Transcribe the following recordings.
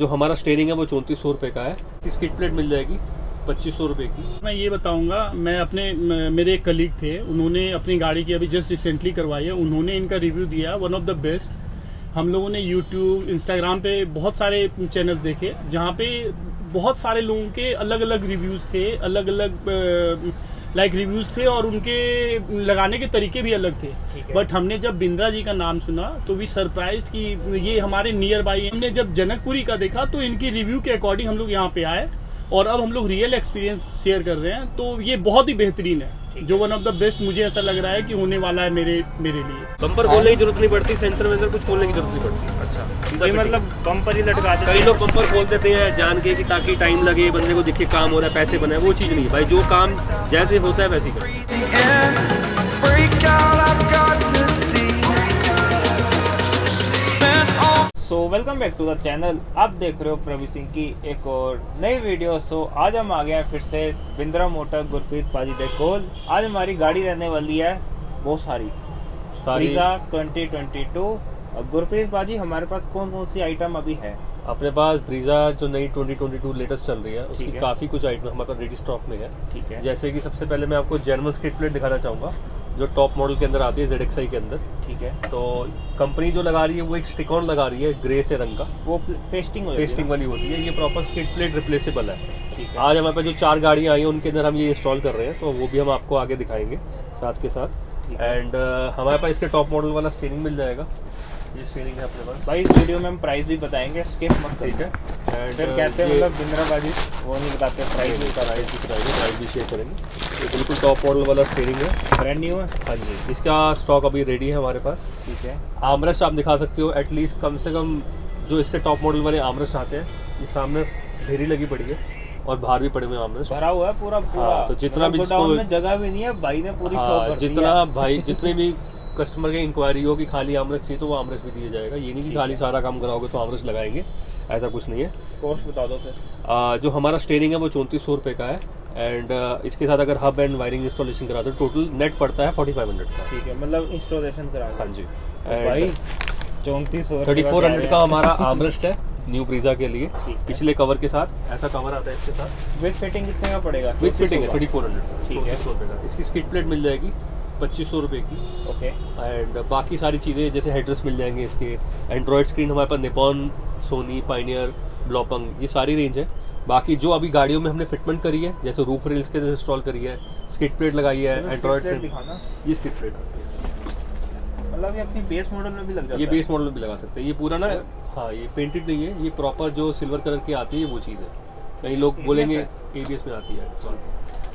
जो हमारा स्टेयरिंग है वो 3400 रुपये का है। इसकी प्लेट मिल जाएगी 2500 रुपये की। मैं ये बताऊंगा, मैं अपने मेरे एक कलीग थे, उन्होंने अपनी गाड़ी की अभी जस्ट रिसेंटली करवाई है, उन्होंने इनका रिव्यू दिया, वन ऑफ द बेस्ट। हम लोगों ने यूट्यूब, इंस्टाग्राम पे बहुत सारे चैनल्स देखे जहाँ पे बहुत सारे लोगों के अलग अलग रिव्यूज़ थे, अलग अलग रिव्यूज़ थे और उनके लगाने के तरीके भी अलग थे। बट हमने जब बिंद्रा जी का नाम सुना तो वी सरप्राइज्ड कि ये हमारे नियर बाई। हमने जब जनकपुरी का देखा तो इनकी रिव्यू के अकॉर्डिंग हम लोग यहाँ पे आए और अब हम लोग रियल एक्सपीरियंस शेयर कर रहे हैं। तो ये बहुत ही बेहतरीन है, जो वन ऑफ द बेस्ट मुझे ऐसा लग रहा है कि होने वाला है मेरे लिए। बम्पर खोलने की जरूरत नहीं पड़ती, सेंसर वेंसर कुछ खोलने की जरूरत नहीं पड़ती। अच्छा, तो मतलब बम्पर ही लटका देते हैं। कई लोग बम्पर खोल देते हैं जान के कि ताकि टाइम लगे, बंदे को दिखे काम हो रहा है, पैसे बने, वो चीज़ नहीं है भाई। जो काम जैसे होता है वैसे ही करो। So welcome back to the channel. आप देख रहे हो प्रवीण सिंह की एक और नई वीडियो। सो आज हम आ गए हैं फिर से बिंद्रा मोटर गुरप्रीत पाजी डेकोल। आज हमारी गाड़ी रहने वाली है बहुत सारी ब्रीजा 2022। और गुरप्रीत पाजी हमारे पास कौन कौन सी आइटम अभी है? अपने पास ब्रीजा जो नई 2022 लेटेस्ट चल रही है उसकी काफ़ी कुछ आइटम हमारे पास रेडी स्टॉक में है। ठीक है, जैसे कि सबसे पहले मैं आपको जर्मन स्किड प्लेट दिखाना चाहूँगा जो टॉप मॉडल के अंदर आती है ZXi के अंदर। ठीक है, तो कंपनी जो लगा रही है वो एक स्टिकॉन लगा रही है ग्रे से रंग का, वो पेस्टिंग वाली होती है। ये प्रॉपर स्किड प्लेट रिप्लेसेबल है। ठीक है, आज हमारे पास जो 4 गाड़ियाँ आई हैं उनके अंदर हम ये इंस्टॉल कर रहे हैं, तो वो भी हम आपको आगे दिखाएंगे साथ के साथ। एंड हमारे पास इसके टॉप मॉडल वाला स्टीयरिंग मिल जाएगा। ये स्टीयरिंग है अपने पास। भाई इस वीडियो में हम प्राइस भी बताएंगे, स्किप मत करिए। ठीक है, एंड फिर कहते हैं मतलब बिंद्रा बाजी वो नहीं बताते, प्राइस भी शेयर करेंगे। ये बिल्कुल टॉप मॉडल वाला स्टीयरिंग है, ब्रांड न्यू है। हाँ जी। इसका स्टॉक अभी रेडी है हमारे पास। ठीक है, आर्मरेस्ट आप दिखा सकते हो एटलीस्ट, कम से कम जो इसके टॉप मॉडल वाले आर्मरेस्ट आते हैं, ये सामने ढेरी लगी पड़ी है और बाहर भी पड़े हुए आर्मरेस्ट भरा हुआ है पूरा। हाँ, तो जितना भी गोडाउन में जगह भी नहीं है, भाई ने पूरी शॉप कर दी है। जितना भाई जितने भी कस्टमर की इंक्वायरी हो कि खाली आर्मरेस्ट चाहिए तो वो आर्मरेस्ट भी दिया जाएगा। ये नहीं कि खाली सारा काम कराओगे तो आर्मरेस्ट लगाएंगे, ऐसा कुछ नहीं है। कॉस्ट बता दो फिर। जो हमारा स्टीयरिंग है वो 3400 रुपये का है। एंड इसके साथ अगर हब एंड वायरिंग इंस्टॉलेशन करा दो टोटल नेट पड़ता है 4500 का। ठीक है, मतलब इंस्टॉलेशन करा। हाँ जी, भाई 3400 का हमारा आर्मरेस्ट है न्यू ब्रीजा के लिए, पिछले कवर के साथ। ऐसा कवर आता है इसके साथ। विद फिटिंग कितने का पड़ेगा? विद फिटिंग है 3400। ठीक है, 3400 का। इसकी स्किड प्लेट मिल जाएगी 2500 रुपये की। ओके, एंड बाकी सारी चीज़ें जैसे हेडरेस्ट मिल जाएंगे इसके। एंड्रॉयड स्क्रीन हमारे पास निपॉन, सोनी, पायनियर, ब्लॉपंग, ये सारी रेंज है। बाकी जो अभी गाड़ियों में हमने फिटमेंट करी है, जैसे रूफ रेल्स के इंस्टॉल करी है, स्किड प्लेट लगाई है, एंड्रॉयड स्क्रीन दिखाना। ये स्किड प्लेट मतलब ये अपनी बेस मॉडल में भी लग जाता है। ये बेस मॉडल में भी लगा सकते हैं। ये पूरा ना, हाँ, ये पेंटेड नहीं है, ये प्रॉपर जो सिल्वर कलर की आती है वो चीज़ है। कई लोग बोलेंगे ABS में आती है,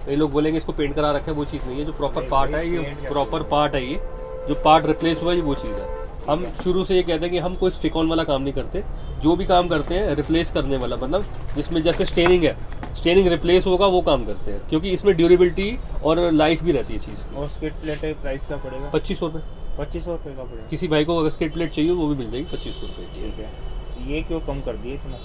कई लोग बोलेंगे इसको पेंट करा रखा है, वो चीज़ नहीं है। जो प्रॉपर पार्ट है ये प्रॉपर पार्ट है, ये जो पार्ट रिप्लेस हुआ है ये वो चीज़ है। हम शुरू से ये कहते हैं कि हम कोई स्टिक ऑन वाला काम नहीं करते, जो भी काम करते हैं रिप्लेस करने वाला, मतलब जिसमें जैसे स्टेयरिंग है, स्टेयरिंग रिप्लेस होगा वो काम करते हैं, क्योंकि इसमें ड्यूरेबिलिटी और लाइफ भी रहती है चीज़ की। और स्किड प्लेट प्राइस का पड़ेगा 2500 रुपये। 2500 रुपये का पड़ेगा। किसी भाई को अगर स्किड प्लेट चाहिए वो भी मिल जाएगी 2500 रुपये। ठीक है, ये क्यों कम कर दिए इतना?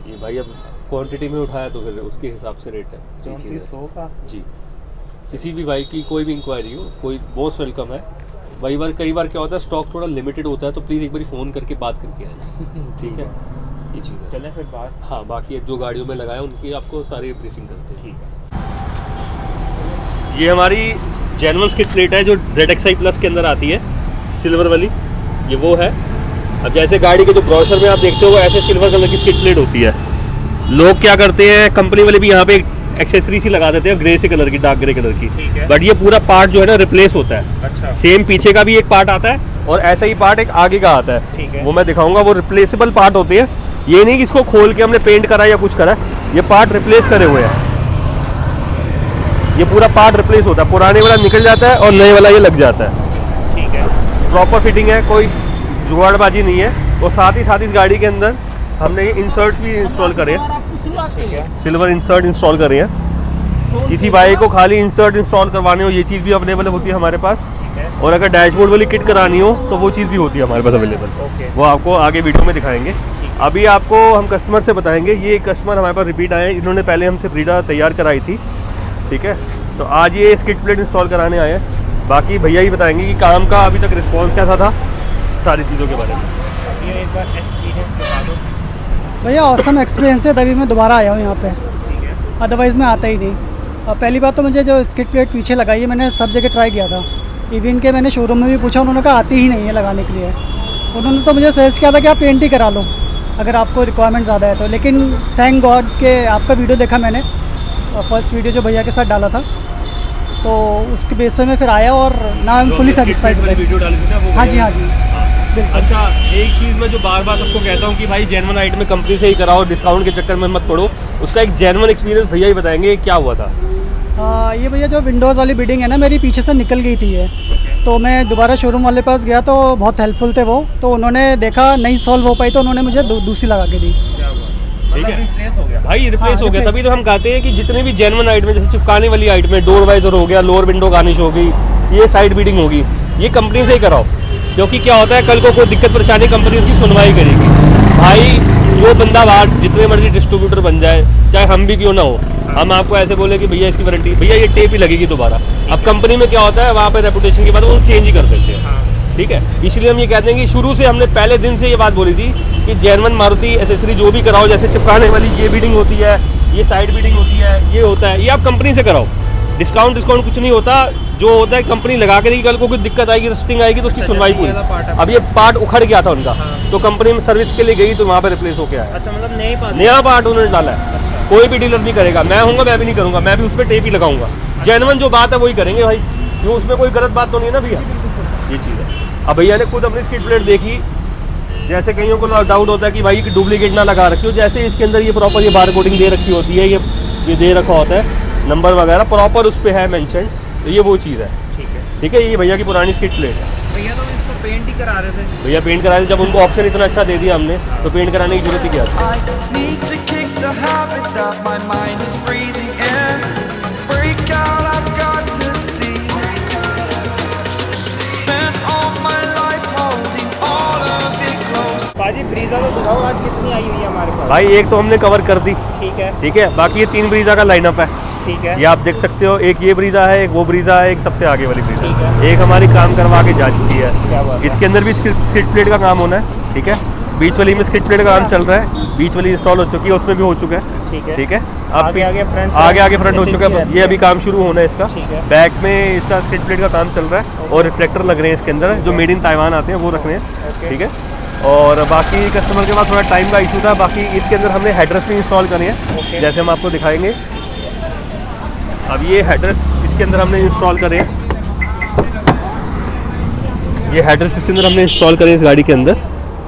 ये भाई अब क्वांटिटी में उठाया तो फिर उसके हिसाब से रेट है। 3400 का जी। किसी भी भाई की कोई भी इंक्वायरी हो, कोई मोस्ट वेलकम है। कई बार क्या होता है स्टॉक थोड़ा लिमिटेड होता है, तो प्लीज़ एक बार फ़ोन करके बात करके आए। ठीक है, ये चीज़ है। चलें फिर बात। हाँ, बाकी जो गाड़ियों में लगाए उनकी आपको सारी ब्रीफिंग करते हैं। ठीक है, ये हमारी जेन्युइन स्किड प्लेट है जो ZXi प्लस के अंदर आती है, सिल्वर वाली, ये वो है। अब जैसे गाड़ी के जो ब्रोशर में आप देखते हो वो ऐसे सिल्वर कलर की स्किड प्लेट होती है। लोग क्या करते हैं, कंपनी वाले भी यहाँ पे एक्सेसरी सी लगा देते हैं ग्रे से कलर की, डार्क ग्रे कलर की। बट ये पूरा पार्ट जो है ना रिप्लेस होता है। अच्छा, सेम पीछे का भी एक पार्ट आता है और ऐसा ही पार्ट एक आगे का आता है। ठीक है, वो मैं दिखाऊंगा। वो रिप्लेसेबल पार्ट होते हैं, ये नहीं कि इसको खोल के हमने पेंट करा या कुछ करा, ये पार्ट रिप्लेस करे हुए हैं। ये पूरा पार्ट रिप्लेस होता है, पुराने वाला निकल जाता है और नए वाला ये लग जाता है। ठीक है, प्रॉपर फिटिंग है, कोई जुगाड़बाजी नहीं है। और साथ ही साथ इस गाड़ी के अंदर हमने ये इंसर्ट्स भी इंस्टॉल करे हैं, सिल्वर इंसर्ट इंस्टॉल करे हैं। किसी भाई को खाली इंसर्ट इंस्टॉल करवाने हो, ये चीज़ भी अवेलेबल होती है हमारे पास। और अगर डैशबोर्ड वाली किट करानी हो तो वो चीज़ भी होती है हमारे पास अवेलेबल। वो आपको आगे वीडियो में दिखाएंगे। अभी आपको हम कस्टमर से बताएंगे। ये कस्टमर हमारे पास रिपीट आए हैं, इन्होंने पहले हमसे ब्रीजा तैयार कराई थी। ठीक है, तो आज ये स्किड प्लेट इंस्टॉल कराने आए हैं। बाकी भैया ही बताएंगे कि काम का अभी तक रिस्पॉन्स कैसा था, सारी चीज़ों के बारे में। एक बार एक्सपीरियंस बता दो। भैया ऑसम एक्सपीरियंस है, तभी मैं दोबारा आया हूँ यहाँ पे, ठीक है। अदरवाइज़ मैं आता ही नहीं। और पहली बात तो मुझे जो स्किड प्लेट पीछे लगाई है मैंने सब जगह ट्राई किया था, इवन के मैंने शोरूम में भी पूछा, उन्होंने कहा आती ही नहीं है लगाने के लिए। उन्होंने तो मुझे सजेस्ट किया था कि आप पेंट ही करा लो अगर आपको रिक्वायरमेंट ज़्यादा है तो, लेकिन थैंक गॉड के आपका वीडियो देखा मैंने, फर्स्ट वीडियो जो भैया के साथ डाला था, तो उसके बेस पे मैं फिर आया और ना I am fully satisfied. Video डाली थी ना वो? हाँ जी, हाँ जी, बिल्कुल। अच्छा, एक चीज़ मैं जो बार बार सबको कहता हूँ कि भाई जेन्युइन आइटम में कंपनी से ही कराओ, डिस्काउंट के चक्कर में मत पड़ो। उसका एक जेन्युइन एक्सपीरियंस भैया ही बताएंगे क्या हुआ था। ये भैया जो विंडोज़ वाली बिल्डिंग है ना, मेरी पीछे से निकल गई थी ये, तो मैं दोबारा शोरूम वाले पास गया तो बहुत हेल्पफुल थे वो, तो उन्होंने देखा नहीं सॉल्व हो पाई तो उन्होंने मुझे दूसरी लगा के दी। ठीक है, रिप्लेस हो गया भाई रिप्लेस हो गया। replace। तभी तो हम कहते हैं कि जितने भी जेन्युइन आइटम जैसे चिपकाने वाली आइटम है, डोर वाइजर हो गया, लोअर विंडो गार्निश हो गई, ये साइड बीडिंग होगी, ये कंपनी से ही कराओ। क्योंकि क्या होता है, कल को कोई दिक्कत परेशानी कंपनी उसकी सुनवाई करेगी। भाई जो बंदा बाहर जितने मर्जी डिस्ट्रीब्यूटर बन जाए, चाहे हम भी क्यों ना हो, हम आपको ऐसे बोले कि भैया इसकी वारंटी, भैया ये टेप ही लगेगी दोबारा। अब कंपनी में क्या होता है, वहाँ पे रेपुटेशन के बाद वो चेंज ही कर देते हैं। ठीक है, इसलिए हम ये कहते हैं कि शुरू से हमने पहले दिन से ये बात बोली थी कि जेन्युइन मारुति एसेसरी जो भी कराओ, जैसे चिपकाने वाली ये बीडिंग होती है, ये साइड बीडिंग होती है, ये होता है, ये आप कंपनी से कराओ। डिस्काउंट कुछ नहीं होता, जो होता है कंपनी लगा के देगी। कल को कोई दिक्कत आएगी, रस्टिंग आएगी तो उसकी सुनवाई पूरी। अब ये पार्ट उखड़ गया था उनका, तो कंपनी में सर्विस के लिए गई तो वहाँ पे रिप्लेस होके आया। अच्छा, मतलब नया पार्ट उन्होंने डाला है। कोई भी डीलर नहीं करेगा, मैं हूँगा मैं भी नहीं करूँगा, मैं भी उस पर टेप ही लगाऊंगा। जेन्युइन जो बात है वही करेंगे भाई, क्यों उसमें कोई गलत बात तो नहीं है ना भैया, ये चीज़ है। अब भैया ने खुद अपनी स्किड प्लेट देखी, जैसे कईयों को डाउट होता है कि भाई डुप्लीकेट ना लगा रखी हो, जैसे इसके अंदर ये प्रॉपर ये बार कोडिंग दे रखी होती है, ये दे रखा होता है, नंबर वगैरह प्रॉपर उस पर है मेंशन, तो ये वो चीज़ है। ठीक है। ठीक है, ये भैया की पुरानी स्किड प्लेट है। भैया तो इसको पेंट ही करा रहे थे। भैया पेंट करा रहे, जब उनको ऑप्शन इतना अच्छा दे दिया हमने, तो पेंट कराने की जरूरत ही क्या थी। I need to kick the habit that my mind is breathing in. Break out, I've got to see. Spent all my life holding all of it close. पाजी ब्रीजा तो दिखाओ आज कितनी आई हुई है हमारे पास। भाई एक तो हमने कवर कर दी, ठीक है। ठीक है, बाकी ये 3 ब्रीजा का लाइनअप है। ठीक है, ये आप देख सकते हो, एक ये ब्रीजा है, एक वो ब्रीजा है, एक सबसे आगे वाली ब्रीजा ठीक है। एक हमारी काम करवा के जा चुकी क्या है, बात है। इसके अंदर भी स्किड प्लेट का काम होना है। ठीक है, बीच वाली में स्किड प्लेट का काम चल रहा है, बीच वाली इंस्टॉल हो चुकी है, उसमें भी हो चुका है। ठीक है। ठीक है, आगे आगे फ्रंट आगे फ्रंट हो चुका है, ये अभी काम शुरू होना है इसका। ठीक है। बैक में इसका स्किड प्लेट का काम चल रहा है और रिफ्लेक्टर लग रहे हैं इसके अंदर, जो मेड इन ताइवान आते हैं वो रख रहे हैं। ओके। ठीक है, और बाकी कस्टमर के पास थोड़ा टाइम का इशू था, बाकी इसके अंदर हमने हेडरेस्ट भी इंस्टॉल करे हैं, ओके। जैसे हम आपको दिखाएंगे। अब ये हेडरेस्ट इसके अंदर हमने इंस्टॉल करे हैं, ये हेडरेस्ट इसके अंदर हमने इंस्टॉल करे इस गाड़ी के अंदर।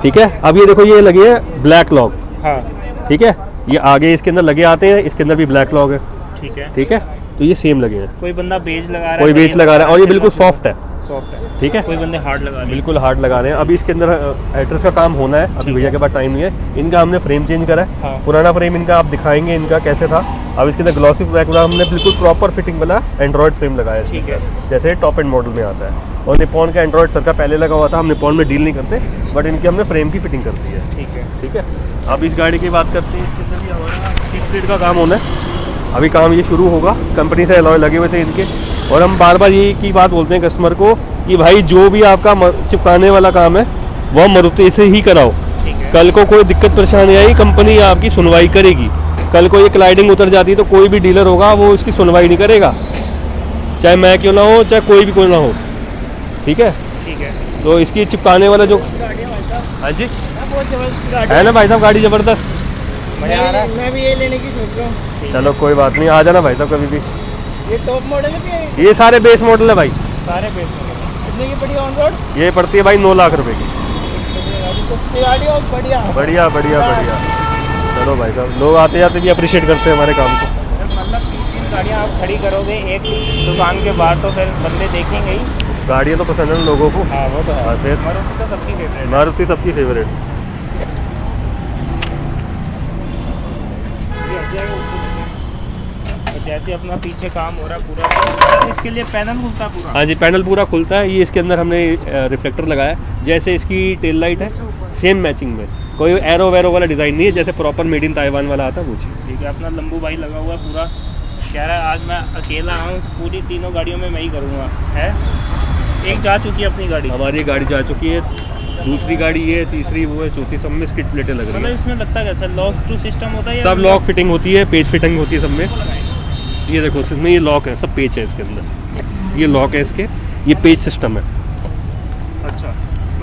ठीक है, अब ये देखो ये लगे है ब्लैक लॉक। हाँ, ठीक है, ये आगे इसके अंदर लगे आते हैं, इसके अंदर भी ब्लैक लॉक है। ठीक है। ठीक है, तो ये सेम लगे हैं, कोई बंदा बेज लगा रहा है, कोई बेस लगा रहा है, और ये बिल्कुल सॉफ्ट है। सॉफ्ट है। ठीक है, कोई बंदे हार्ड लगा रहे हैं। बिल्कुल हार्ड लगा रहे हैं। अभी इसके अंदर एड्रेस का काम होना है, अभी भैया के पास टाइम नहीं है। इनका हमने फ्रेम चेंज करा है, हाँ। पुराना फ्रेम इनका आप दिखाएंगे इनका कैसे था। अब इसके अंदर ग्लॉसी बैक वाला हमने बिल्कुल प्रॉपर फिटिंग वाला एंड्रॉयड फ्रेम लगाया है, ठीक है। जैसे टॉप एंड मॉडल में आता है। और निपॉन का एंड्रॉयड सर का पहले लगा हुआ था, हम निपॉन में डील नहीं करते, बट इनकी हमने फ्रेम की फिटिंग कर दी है। ठीक है। ठीक है, अब इस गाड़ी की बात करते हैं, इसके अंदर भी हमारा सीट प्लेट का काम होना है। अभी काम ये शुरू होगा, कंपनी से अलॉय लगे हुए थे इनके, और हम बार बार यही की बात बोलते हैं कस्टमर को कि भाई जो भी आपका चिपकाने वाला काम है वह मारुति से ही कराओ। ठीक है। कल को कोई दिक्कत परेशानी आई, कंपनी आपकी सुनवाई करेगी। कल को ये क्लाइडिंग उतर जाती है तो कोई भी डीलर होगा वो इसकी सुनवाई नहीं करेगा, चाहे मैं क्यों ना हो, चाहे कोई भी कोई ना हो। ठीक है, ठीक है। तो इसकी चिपकाने वाला जो, हाँ जी है ना भाई साहब, गाड़ी ज़बरदस्त। मजा आ रहा है। मैं भी ये लेने की सोच रहा हूँ। चलो कोई बात नहीं, आ जाना भाई साहब कभी भी। ये टॉप मॉडल है कि ये सारे बेस मॉडल है भाई, सारे बेस में कितने की पड़ी ऑन रोड? ये पड़ती है भाई 9 लाख रुपए की। गाड़ी और बढ़िया। बढ़िया बढ़िया बढ़िया। चलो भाई साहब, लोग आते जाते भी अप्रिशिएट करते हैं हमारे काम को। मतलब 3 गाड़ियाँ आप खड़ी करोगे एक दुकान के बाहर तो फिर बंदे देखेंगे ही। गाड़ियाँ तो पसंद है लोगों को। हाँ, वो तो है। हाँ, सेहत मारुति तो सबकी फेवरेट है। मारुति सबकी फेवरेट। जैसे अपना पीछे काम हो रहा है पूरा, इसके लिए पैनल खुलता है पूरा। हाँ जी, पैनल पूरा खुलता है। ये इसके अंदर हमने रिफ्लेक्टर लगाया है, जैसे इसकी टेल लाइट है सेम मैचिंग में, कोई एरो वैरो वाला डिज़ाइन नहीं है, जैसे प्रॉपर मेड इन ताइवान वाला आता है वो चीज़। ठीक है, अपना लंबू भाई लगा हुआ है पूरा, कह रहा है आज मैं अकेला हूँ, पूरी तीनों गाड़ियों में मैं ही करूँगा। है एक जा चुकी है अपनी गाड़ी, हमारी गाड़ी जा चुकी है, दूसरी गाड़ी ये है, तीसरी वो है, चौथी, सब में स्किड प्लेटें लग रही मतलब है। इसमें लगता कैसा लॉक टू सिस्टम होता है या सब लॉक फिटिंग होती है, पेज फिटिंग होती है सब में। ये देखो इसमें ये लॉक है, सब पेज है इसके अंदर, ये लॉक है इसके, ये पेज सिस्टम है। अच्छा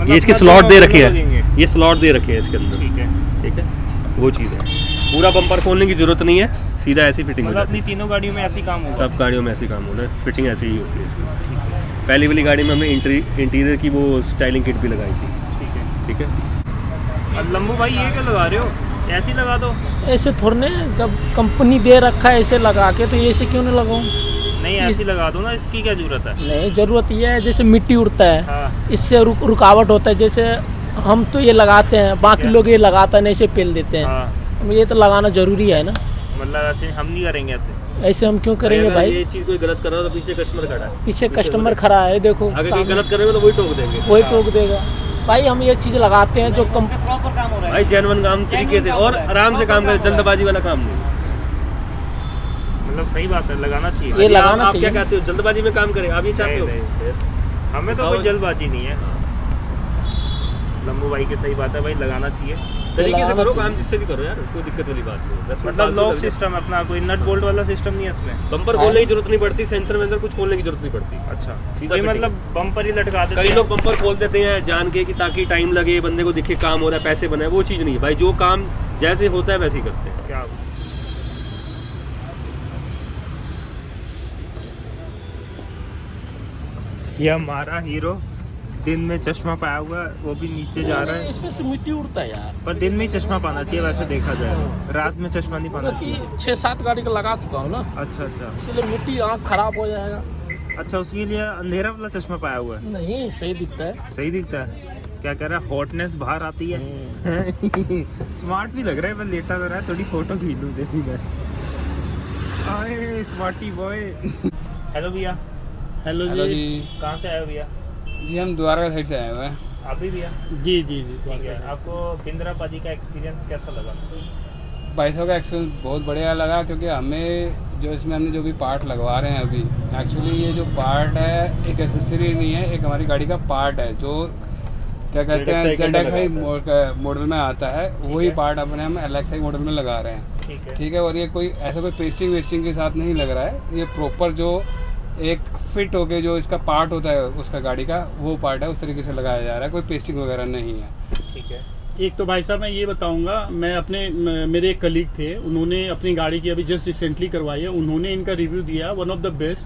ये इसके अपना स्लॉट दोनों दे रखे लगेंगे। हैं, ये स्लॉट दे रखे हैं इसके अंदर, ठीक है, ठीक है, वो चीज़ है। पूरा बम्पर खोलने की जरूरत नहीं है, सीधा ऐसी फिटिंग हो मतलब जाती अपनी तीनों गाड़ियों में ऐसे ही काम है। होगा। सब गाड़ियों में ऐसे काम होना है, फिटिंग ऐसे ही होती है इसकी। पहली वाली गाड़ी में हमने इंटीरियर की वो स्टाइलिंग किट भी लगाई थी, ठीक है। ठीक है। अब लंबू भाई ये क्या लगा रहे हो, ऐसे ही लगा दो। ऐसे थोड़े ना, जब कंपनी दे रखा है ऐसे लगा के, तो ऐसे क्यों नहीं लगाऊं? नहीं ऐसे ही लगा दो ना, इसकी क्या जरूरत है। नहीं, ज़रूरत ये है जैसे मिट्टी उड़ता है, हाँ इससे रुकावट होता है। जैसे हम तो ये लगाते हैं, बाकी क्या? लोग ये लगाता नहीं, ऐसे पेल देते हैं। हाँ, ये तो लगाना ज़रूरी है ना, मतलब ऐसे हम नहीं करेंगे ऐसे। ऐसे हम क्यों करेंगे अगर भाई? ये चीज़ कोई गलत कर रहा हो तो पीछे कस्टमर खड़ा है, पीछे कस्टमर खड़ा है, देखो अगर कोई सामने, गलत करेगा तो वही टोक देंगे। वही टोक देगा। भाई हम ये चीज़ लगाते हैं जो कम प्रॉपर काम हो रहा भाई जेन्युइन काम तरीके से और आराम से काम करे, जल्दबाजी वाला काम नहीं। मतलब सही बात है, लगाना चाहिए। ये आप लगाना क्या चाहिए। कहते हो, जल्दबाजी में काम करें, आप ये चाहते हो? नहीं, हमें तो बताओ। कोई जल्दबाजी नहीं है। लंबू भाई की सही बात है भाई, लगाना चाहिए। तरीके से लगाना करो चाहिए। काम, जिससे भी करो यार, कोई दिक्कत वाली बात नहीं है। 10 मिनट मतलब फालतू लॉक लग जाए। सिस्टम अपना कोई नट बोल्ट वाला सिस्टम नहीं है इसमें। बम्पर खोलने की जरूरत नहीं पड़ती, सेंसर वेंसर कुछ खोलने की जरूरत नहीं पड़ती। अच्छा, सीधा कोई फिटिंग। मतलब बम्पर ही लटका देते कई हैं। लोग बम्पर खोल देते हैं जान के कि ताकि टाइम लगे, बंदे को दिखे काम हो रहा है, पैसे बने, वो चीज़ नहीं है भाई। जो काम जैसे होता है वैसे ही करते हैं। क्या ये हमारा हीरो दिन में चश्मा पाया हुआ है, वो भी नीचे जा रहा है। इसमें से मिट्टी उड़ता है यार। पर दिन में ही चश्मा पाना चाहिए वैसे देखा जाए, रात में चश्मा नहीं पाना चाहिए। 6-7 गाड़ी का लगा चुका हूँ ना, अच्छा अच्छा इसलिए मिट्टी आँख खराब हो जाएगा। अच्छा, उसके लिए अंधेरा वाला चश्मा पाया हुआ है। नहीं, सही दिखता है। सही दिखता है। क्या कह रहा है, हॉटनेस बाहर आती है। स्मार्ट भी लग रहा है, मैं लेटा तो रहा है, थोड़ी फोटो खींच लूँ देखी मैं। अरे स्मार्टी बॉय। हेलो भैया। हेलो हेलो जी। जी। कहाँ से आए हो भैया? जी हम द्वारका साइड से आए हुए हैं। आप भी भैया? जी जी जी ठीक है। आपको बिंद्रा पाजी का एक्सपीरियंस कैसा लगा? भाई साहब का एक्सपीरियंस बहुत बढ़िया लगा, क्योंकि हमें जो इसमें हमने जो भी पार्ट लगवा रहे हैं अभी, एक्चुअली ये जो पार्ट है एक एसेसरी नहीं है, एक हमारी गाड़ी का पार्ट है जो क्या कहते हैं ZXi के अंदर ZXi मॉडल में आता है। वही पार्ट अपने हम LXi मॉडल में लगा रहे हैं। ठीक है। ठीक है, और ये कोई ऐसा कोई पेस्टिंग वेस्टिंग के साथ नहीं लग रहा है, ये प्रॉपर जो एक फिट होके जो इसका पार्ट होता है उसका गाड़ी का, वो पार्ट है, उस तरीके से लगाया जा रहा है, कोई पेस्टिंग वगैरह नहीं है। ठीक है। एक तो भाई साहब मैं ये बताऊंगा, मैं अपने मेरे एक कलीग थे, उन्होंने अपनी गाड़ी की अभी जस्ट रिसेंटली करवाई है, उन्होंने इनका रिव्यू दिया, वन ऑफ द बेस्ट।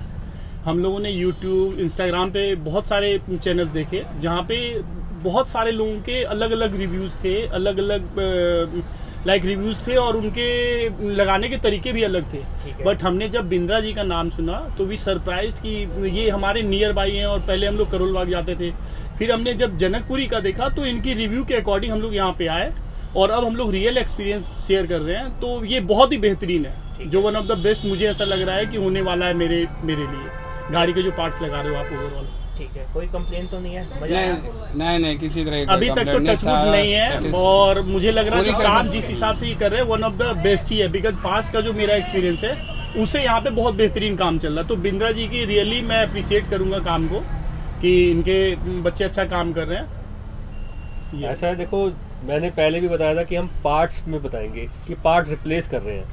हम लोगों ने यूट्यूब, इंस्टाग्राम पे बहुत सारे चैनल्स देखे जहाँ पे बहुत सारे लोगों के अलग अलग रिव्यूज़ थे, अलग अलग लाइक रिव्यूज़ थे, और उनके लगाने के तरीके भी अलग थे। ठीक है। बट हमने जब बिंद्रा जी का नाम सुना तो वी सरप्राइज कि ये हमारे नियर बाई हैं, और पहले हम लोग करोल बाग जाते थे। फिर हमने जब जनकपुरी का देखा तो इनकी रिव्यू के अकॉर्डिंग हम लोग यहाँ पे आए, और अब हम लोग रियल एक्सपीरियंस शेयर कर रहे हैं। तो ये बहुत ही बेहतरीन है, जो वन ऑफ द बेस्ट मुझे ऐसा लग रहा है कि होने वाला है मेरे लिए। गाड़ी के जो पार्ट्स लगा रहे हो आप ओवरऑल, ठीक है। कोई कंप्लेन तो नहीं है? मजा आया? नहीं किसी तरह की अभी तक तो complaint नहीं, टचवुड सारा नहीं है, satisfied। और मुझे लग रहा है पूरी कि तरह काम से जिस हिसाब से ये कर रहे हैं वन ऑफ द बेस्ट ही है, बिकॉज पास का जो मेरा एक्सपीरियंस है उससे यहाँ पे बहुत बेहतरीन काम चल रहा है। तो बिंद्रा जी की रियली मैं अप्रिशिएट करूंगा काम को, कि इनके बच्चे अच्छा काम कर रहे हैं। ऐसा है, देखो मैंने पहले भी बताया था कि हम पार्ट्स में बताएंगे कि पार्ट रिप्लेस कर रहे हैं,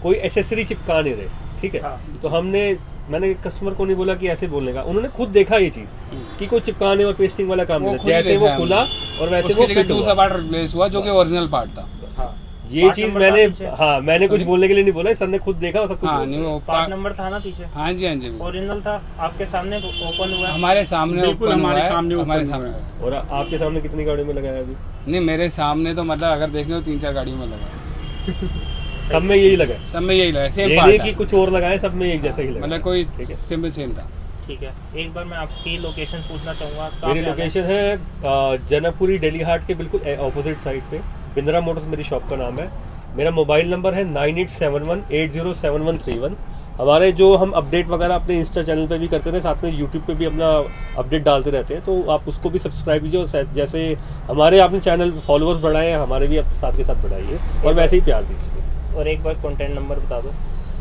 कोई एसेसरी चिपका नहीं रहे, ठीक है। हाँ। तो मैंने कस्टमर को नहीं बोला कि ऐसे बोलने का, उन्होंने खुद देखा ये चीज कि कोई चिपकाने और पेस्टिंग वाला काम वो नहीं खुद है। ही जैसे वो देखा है खुला और वैसे उसकी वो जगह फिट दूसरा हुआ। पार्ट रिप्लेस हुआ जो कि ओरिजिनल पार्ट था। हाँ। ये पार्ट चीज नंबर मैंने था पीछे? मैंने कुछ बोलने के लिए नहीं बोला, सर ने खुद देखा और सब कुछ हाँ बोल नहीं दिया। वो पार्ट नंबर था ना पीछे? हाँ जी ओरिजिनल था, आपके सामने ओपन हुआ है? हमारे सामने बिल्कुल open हमारे हुआ है, सामने open हमारे हुआ सामने है। और आपके सामने कितनी गाड़ियों में लगाया अभी? नहीं मेरे सामने तो मतलब अगर देखें तो 3-4 गाड़ियों में लगा, सब में यही लगा है। सब में यही लगा, सेम ये पार्ट नहीं है, कि कुछ और लगाए, सब में एक जैसा ही लगा। मतलब कोई ठीक है। सिंपल सेम था। ठीक है। एक बार मैं आपकी लोकेशन पूछना चाहूँगा। कहाँ मेरी पे आना है? लोकेशन है जनकपुरी दिल्ली हाट के बिल्कुल ऑपोजिट साइड पे। बिंद्रा मोटर्स मेरी शॉप का नाम है। मेरा मोबाइल नंबर है 9871807131। हमारे जो हम अपडेट वगैरह अपने इंस्टा चैनल पे भी करते हैं, साथ में यूट्यूब पे भी अपना अपडेट डालते रहते हैं, तो आप उसको भी सब्सक्राइब कीजिए। और जैसे हमारे आपने चैनल फॉलोअर्स बढ़ाए हैं, हमारे भी आप साथ के साथ बढ़ाइए और वैसे ही प्यार दीजिए। और एक बार कॉन्टैक्ट नंबर बता दो।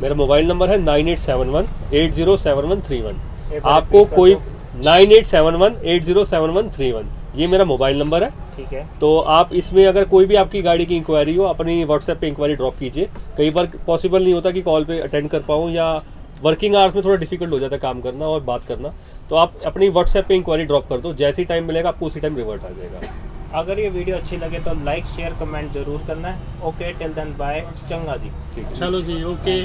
मेरा मोबाइल नंबर है 9871807131। एक बार आपको repeat कर कोई दो। 9871807131 ये मेरा मोबाइल नंबर है। ठीक है। तो आप इसमें अगर कोई भी आपकी गाड़ी की इंक्वायरी हो अपनी व्हाट्सएप पे इंक्वायरी ड्रॉप कीजिए। कई बार पॉसिबल नहीं होता कि कॉल पे अटेंड कर पाऊँ, या वर्किंग आवर्स में थोड़ा डिफिकल्ट हो जाता है काम करना और बात करना, तो आप अपनी व्हाट्सएप पे इंक्वायरी ड्रॉप कर दो, जैसे ही टाइम मिलेगा आपको उसी टाइम रिवर्ट आ जाएगा। अगर ये वीडियो अच्छी लगे तो लाइक शेयर कमेंट जरूर करना है। ओके टिल देन बाय, चंगा जी। चलो जी, ओके।